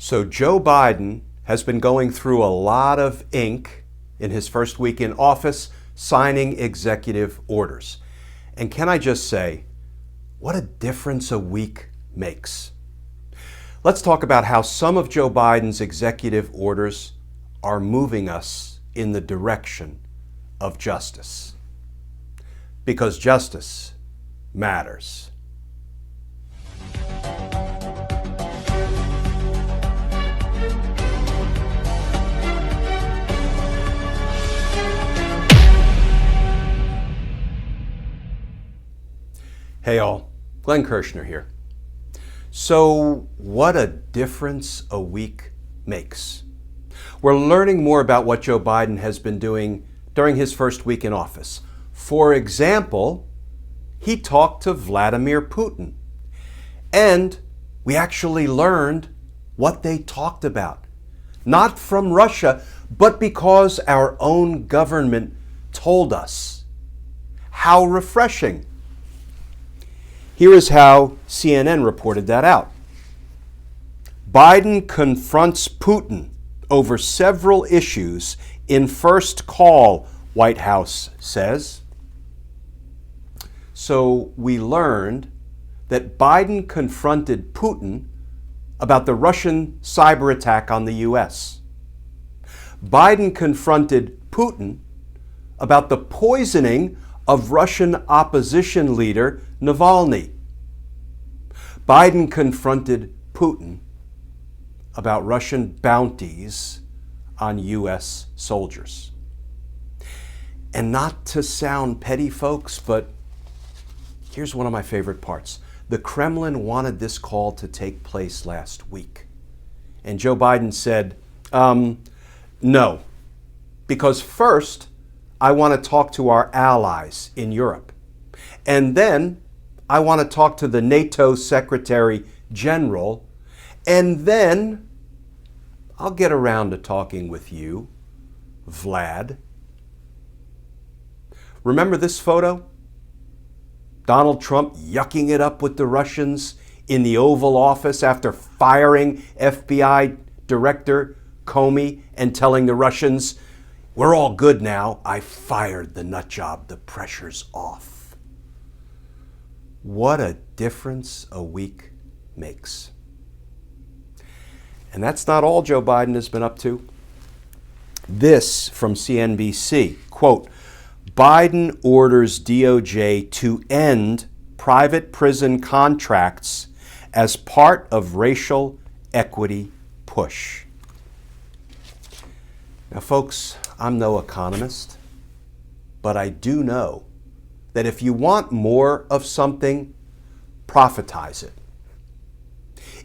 So Joe Biden has been going through a lot of ink in his first week in office, signing executive orders. And can I just say, what a difference a week makes. Let's talk about how some of Joe Biden's executive orders are moving us in the direction of justice. Because justice matters. Hey all, Glenn Kirshner here. So what a difference a week makes. We're learning more about what Joe Biden has been doing during his first week in office. For example, he talked to Vladimir Putin. And we actually learned what they talked about. Not from Russia, but because our own government told us. How refreshing. Here is how CNN reported that out. Biden confronts Putin over several issues in first call, White House says. So we learned that Biden confronted Putin about the Russian cyber attack on the U.S. Biden confronted Putin about the poisoning of Russian opposition leader Navalny. Biden confronted Putin about Russian bounties on U.S. soldiers. And not to sound petty, folks, but here's one of my favorite parts. The Kremlin wanted this call to take place last week. And Joe Biden said, no, because first, I want to talk to our allies in Europe. And then I want to talk to the NATO Secretary General. And then I'll get around to talking with you, Vlad. Remember this photo? Donald Trump yucking it up with the Russians in the Oval Office after firing FBI Director Comey and telling the Russians, we're all good now. I fired the nut job. The pressure's off. What a difference a week makes. And that's not all Joe Biden has been up to. This from CNBC, quote, Biden orders DOJ to end private prison contracts as part of racial equity push. Now, folks, I'm no economist, but I do know that if you want more of something, profitize it.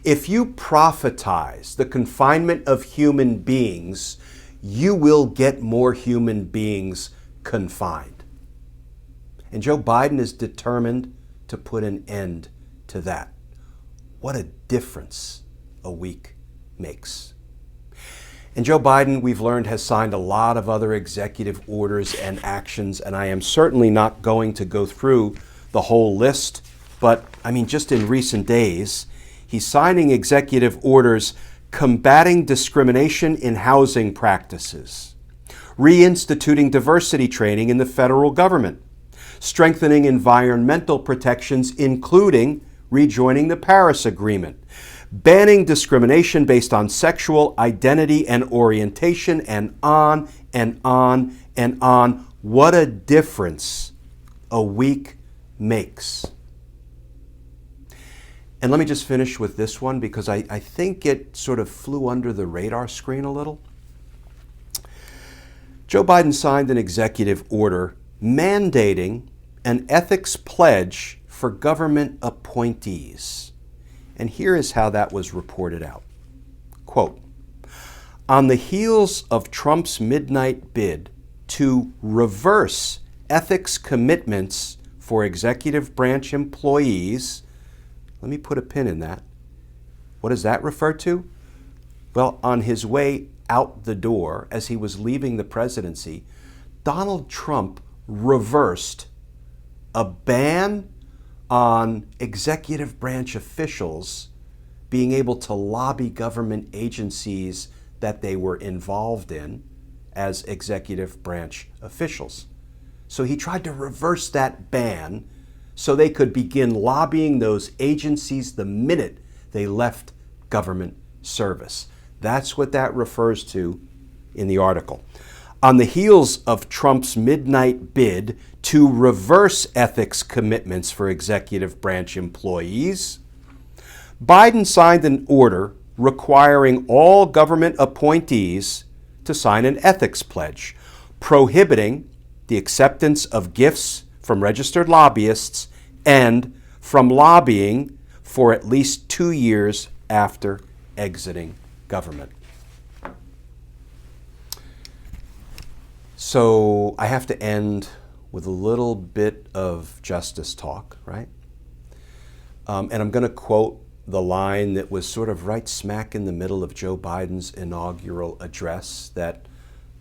If you profitize the confinement of human beings, you will get more human beings confined. And Joe Biden is determined to put an end to that. What a difference a week makes. And Joe Biden, we've learned, has signed a lot of other executive orders and actions, and I am certainly not going to go through the whole list, but I mean, just in recent days, he's signing executive orders combating discrimination in housing practices, reinstituting diversity training in the federal government, strengthening environmental protections, including rejoining the Paris Agreement, banning discrimination based on sexual identity and orientation, and on and on and on. What a difference a week makes. And let me just finish with this one because I think it sort of flew under the radar screen a little. Joe Biden signed an executive order mandating an ethics pledge for government appointees. And here is how that was reported out. Quote, on the heels of Trump's midnight bid to reverse ethics commitments for executive branch employees, let me put a pin in that. What does that refer to? Well, on his way out the door, as he was leaving the presidency, Donald Trump reversed a ban on executive branch officials being able to lobby government agencies that they were involved in as executive branch officials. So he tried to reverse that ban so they could begin lobbying those agencies the minute they left government service. That's what that refers to in the article. On the heels of Trump's midnight bid to reverse ethics commitments for executive branch employees, Biden signed an order requiring all government appointees to sign an ethics pledge, prohibiting the acceptance of gifts from registered lobbyists and from lobbying for at least 2 years after exiting government. So I have to end with a little bit of justice talk, right? And I'm going to quote the line that was sort of right smack in the middle of Joe Biden's inaugural address that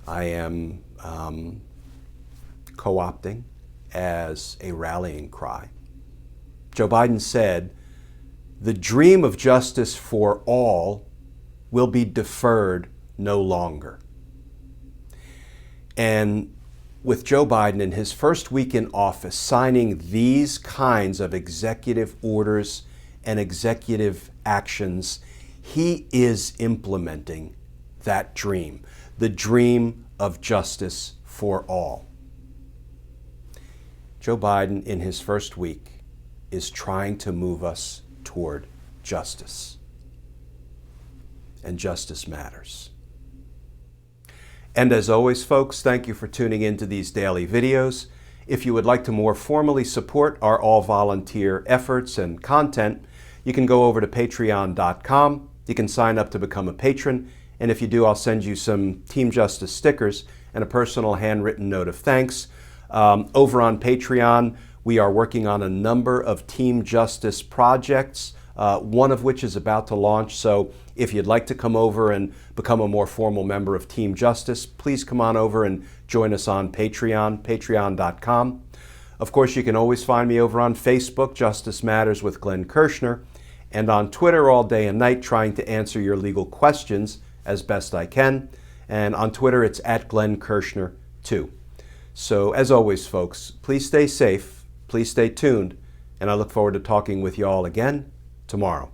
I am co-opting as a rallying cry. Joe Biden said, "The dream of justice for all will be deferred no longer." And with Joe Biden in his first week in office signing these kinds of executive orders and executive actions, he is implementing that dream, the dream of justice for all. Joe Biden in his first week is trying to move us toward justice. And justice matters. And as always, folks, thank you for tuning into these daily videos. If you would like to more formally support our all-volunteer efforts and content, you can go over to patreon.com. You can sign up to become a patron. And if you do, I'll send you some Team Justice stickers and a personal handwritten note of thanks. Over on Patreon, we are working on a number of Team Justice projects, one of which is about to launch. So if you'd like to come over and become a more formal member of Team Justice, please come on over and join us on Patreon, patreon.com. Of course, you can always find me over on Facebook, Justice Matters with Glenn Kirshner, and on Twitter all day and night trying to answer your legal questions as best I can. And on Twitter, it's at Glenn Kirshner 2. So as always, folks, please stay safe, please stay tuned, and I look forward to talking with you all again tomorrow.